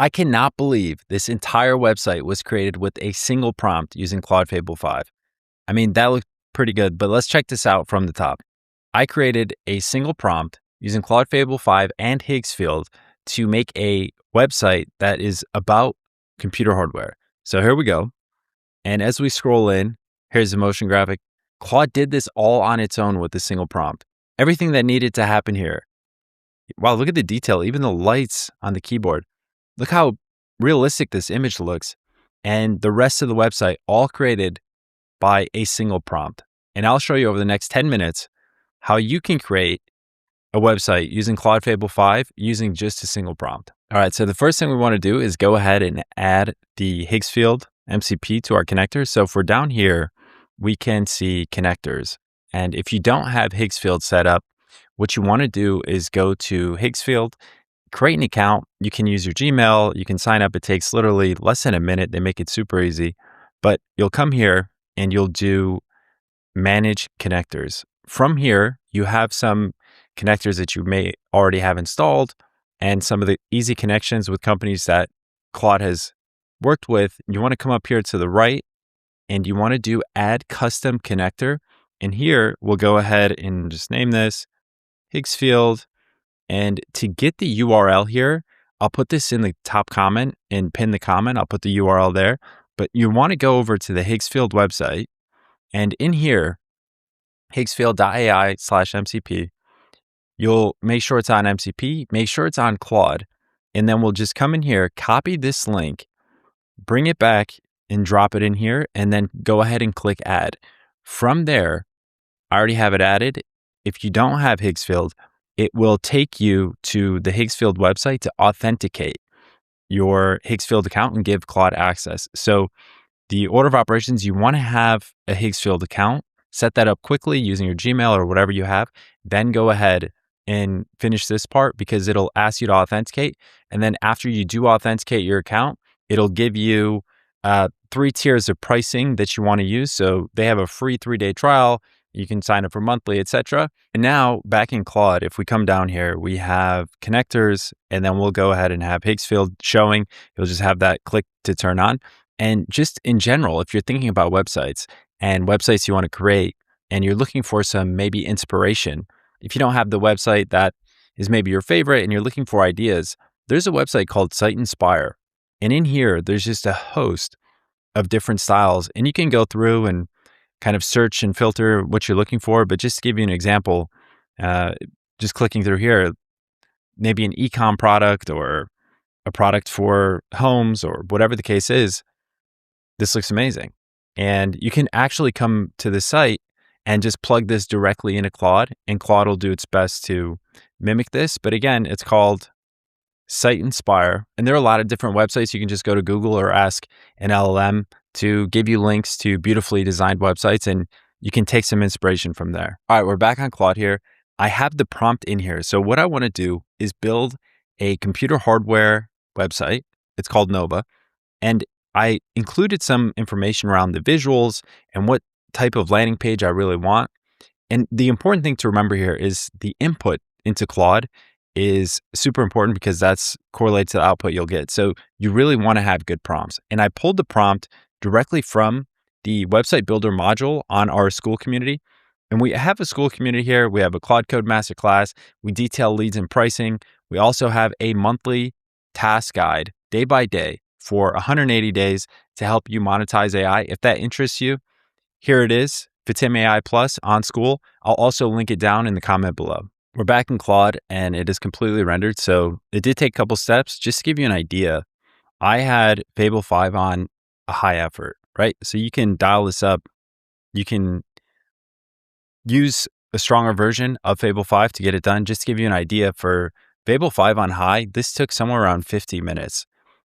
I cannot believe this entire website was created with a single prompt using Claude Fable 5. I mean, that looked pretty good, but let's check this out from the top. I created a single prompt using Claude Fable 5 and Higgsfield to make a website that is about computer hardware. So here we go. And as we scroll in, here's the motion graphic. Claude did this all on its own with a single prompt. Everything that needed to happen here. Wow, look at the detail, even the lights on the keyboard. Look how realistic this image looks. And the rest of the website all created by a single prompt. And I'll show you over the next 10 minutes how you can create a website using Claude Fable 5 using just a single prompt. All right, so the first thing we want to do is go ahead and add the Higgsfield MCP to our connector. So if we're down here, we can see connectors. And if you don't have Higgsfield set up, what you want to do is go to Higgsfield, create an account. You can use your Gmail. You can sign up. It takes literally less than a minute. They make it super easy. But you'll come here and you'll do manage connectors. From here, you have some connectors that you may already have installed and some of the easy connections with companies that Claude has worked with. You want to come up here to the right and you want to do add custom connector. And here we'll go ahead and just name this Higgsfield. And to get the URL here, I'll put this in the top comment and pin the comment. I'll put the URL there. But you want to go over to the Higgsfield website. And in here, higgsfield.ai/MCP, you'll make sure it's on MCP, make sure it's on Claude. And then we'll just come in here, copy this link, bring it back and drop it in here, and then go ahead and click add. From there, I already have it added. If you don't have Higgsfield, it will take you to the Higgsfield website to authenticate your Higgsfield account and give Claude access. So the order of operations, you want to have a Higgsfield account, set that up quickly using your Gmail or whatever you have, then go ahead and finish this part because it'll ask you to authenticate. And then after you do authenticate your account, it'll give you 3 tiers of pricing that you want to use. So they have a free 3-day trial. You can sign up for monthly, etc. And now back in Claude, if we come down here, we have connectors, and then we'll go ahead and have Higgsfield showing. You'll just have that click to turn on. And just in general, if you're thinking about websites and websites you want to create, and you're looking for some maybe inspiration, if you don't have the website that is maybe your favorite and you're looking for ideas, there's a website called Site Inspire. And in here, there's just a host of different styles. And you can go through and kind of search and filter what you're looking for. But just to give you an example, just clicking through here, maybe an e-com product or a product for homes or whatever the case is, this looks amazing. And you can actually come to the site and just plug this directly into Claude, and Claude will do its best to mimic this. But again, it's called Site Inspire. And there are a lot of different websites. You can just go to Google or ask an LLM to give you links to beautifully designed websites, and you can take some inspiration from there. All right, we're back on Claude here. I have the prompt in here. So what I want to do is build a computer hardware website. It's called Nova. And I included some information around the visuals and what type of landing page I really want. And the important thing to remember here is the input into Claude is super important because that's correlated to the output you'll get. So you really want to have good prompts. And I pulled the prompt directly from the website builder module on our school community. And we have a school community here. We have a Claude Code Masterclass. We detail leads and pricing. We also have a monthly task guide day by day for 180 days to help you monetize AI. If that interests you, here it is, Fatim AI Plus on school. I'll also link it down in the comment below. We're back in Claude and it is completely rendered. So it did take a couple steps. Just to give you an idea, I had Fable 5 on a high effort, right? So you can dial this up. You can use a stronger version of Fable 5 to get it done. Just to give you an idea, for Fable 5 on high, this took somewhere around 50 minutes.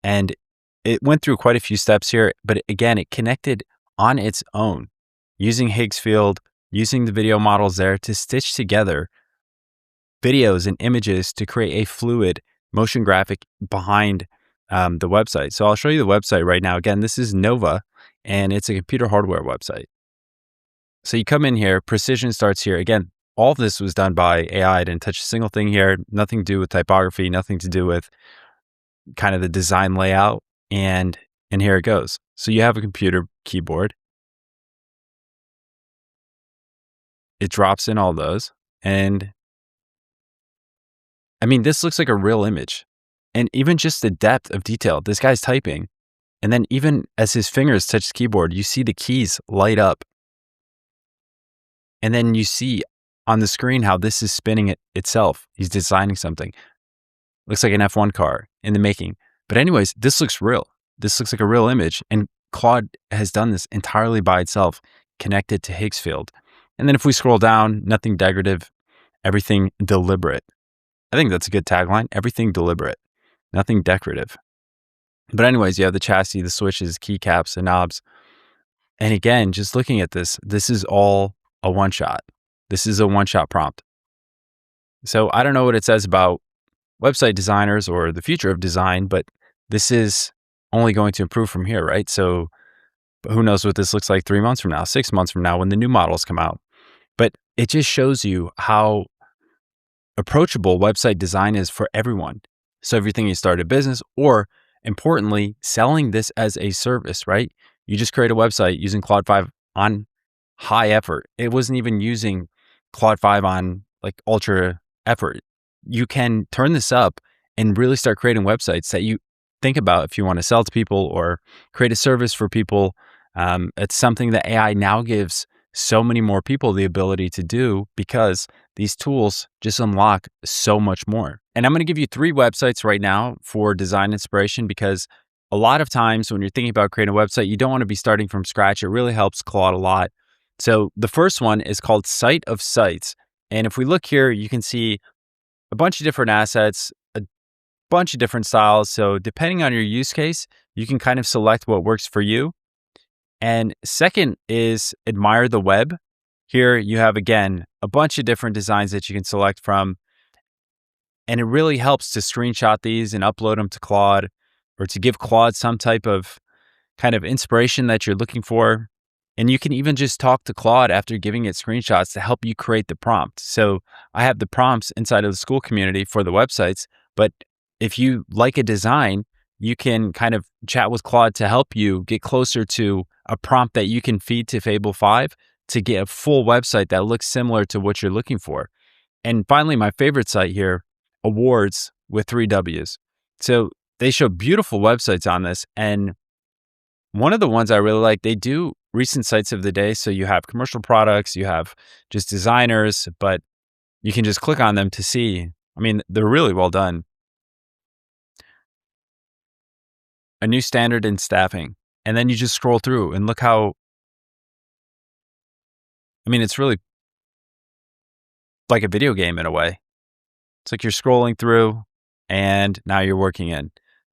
And it went through quite a few steps here, but again, it connected on its own using Higgsfield, using the video models there to stitch together videos and images to create a fluid motion graphic behind the website. So I'll show you the website right now. Again, this is Nova, and it's a computer hardware website. So you come in here, precision starts here. Again, all of this was done by AI. I didn't touch a single thing here, nothing to do with typography, nothing to do with kind of the design layout, and here it goes. So you have a computer keyboard. It drops in all those. And I mean, this looks like a real image. And even just the depth of detail, this guy's typing. And then even as his fingers touch the keyboard, you see the keys light up. And then you see on the screen how this is spinning it itself. He's designing something. Looks like an F1 car in the making. But anyways, this looks real. This looks like a real image. And Claude has done this entirely by itself, connected to Higgsfield. And then if we scroll down, nothing decorative, everything deliberate. I think that's a good tagline. Everything deliberate, nothing decorative. But anyways, you have the chassis, the switches, keycaps, the knobs. And again, just looking at this, this is all a one-shot. This is a one-shot prompt. So I don't know what it says about website designers or the future of design, but this is only going to improve from here, right? So who knows what this looks like 3 months from now, 6 months from now when the new models come out. But it just shows you how approachable website design is for everyone. So if you're thinking you start a business, or importantly, selling this as a service, right? You just create a website using Claude 5 on high effort. It wasn't even using Claude 5 on like ultra effort. You can turn this up and really start creating websites that you think about if you want to sell to people or create a service for people. It's something that AI now gives so many more people the ability to do because these tools just unlock so much more. And I'm going to give you 3 websites right now for design inspiration, because a lot of times when you're thinking about creating a website, you don't want to be starting from scratch. It really helps Claude a lot. So the first one is called Site of Sites. And if we look here, you can see a bunch of different assets, a bunch of different styles. So depending on your use case, you can kind of select what works for you. And second is Admire the Web. Here you have, again, a bunch of different designs that you can select from. And it really helps to screenshot these and upload them to Claude, or to give Claude some type of kind of inspiration that you're looking for. And you can even just talk to Claude after giving it screenshots to help you create the prompt. So I have the prompts inside of the school community for the websites, but if you like a design, you can kind of chat with Claude to help you get closer to a prompt that you can feed to Fable 5 to get a full website that looks similar to what you're looking for. And finally, my favorite site here, Awards with 3 W's. So they show beautiful websites on this. And one of the ones I really like, they do recent sites of the day. So you have commercial products, you have just designers, but you can just click on them to see. I mean, they're really well done. A new standard in staffing. And then you just scroll through and look how, I mean, it's really like a video game in a way. It's like you're scrolling through and now you're working in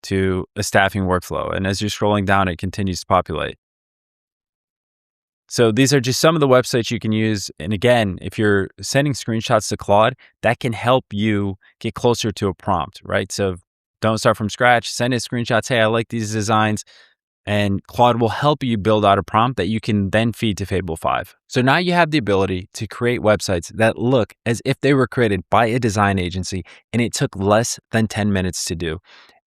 to a staffing workflow. And as you're scrolling down, it continues to populate. So these are just some of the websites you can use. And again, if you're sending screenshots to Claude, that can help you get closer to a prompt, right? So don't start from scratch, send it screenshots. Hey, I like these designs. And Claude will help you build out a prompt that you can then feed to Fable 5. So now you have the ability to create websites that look as if they were created by a design agency and it took less than 10 minutes to do.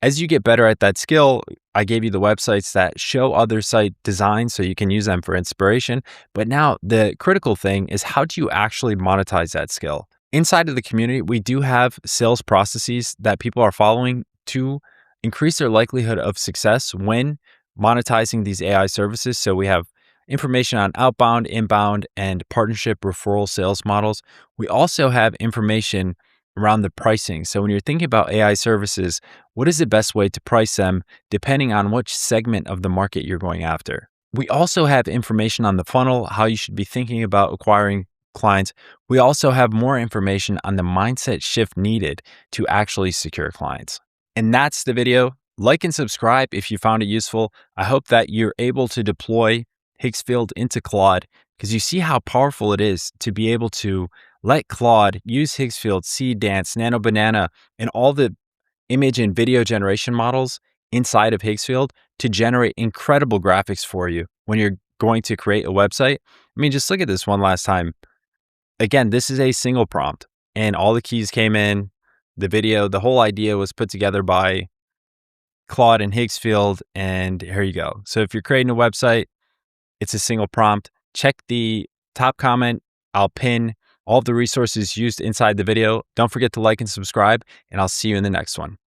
As you get better at that skill, I gave you the websites that show other site designs so you can use them for inspiration. But now the critical thing is, how do you actually monetize that skill? Inside of the community, we do have sales processes that people are following to increase their likelihood of success when monetizing these AI services. So we have information on outbound, inbound, and partnership referral sales models. We also have information around the pricing. So when you're thinking about AI services, what is the best way to price them depending on which segment of the market you're going after? We also have information on the funnel, how you should be thinking about acquiring clients. We also have more information on the mindset shift needed to actually secure clients. And that's the video. Like and subscribe if you found it useful. I hope that you're able to deploy Higgsfield into Claude, because you see how powerful it is to be able to let Claude use Higgsfield, Seed Dance, Nano Banana, and all the image and video generation models inside of Higgsfield to generate incredible graphics for you when you're going to create a website. I mean, just look at this one last time. Again, this is a single prompt and all the keys came in. The video, the whole idea was put together by Claude and Higgsfield, and here you go. So if you're creating a website, it's a single prompt. Check the top comment. I'll pin all of the resources used inside the video. Don't forget to like and subscribe, and I'll see you in the next one.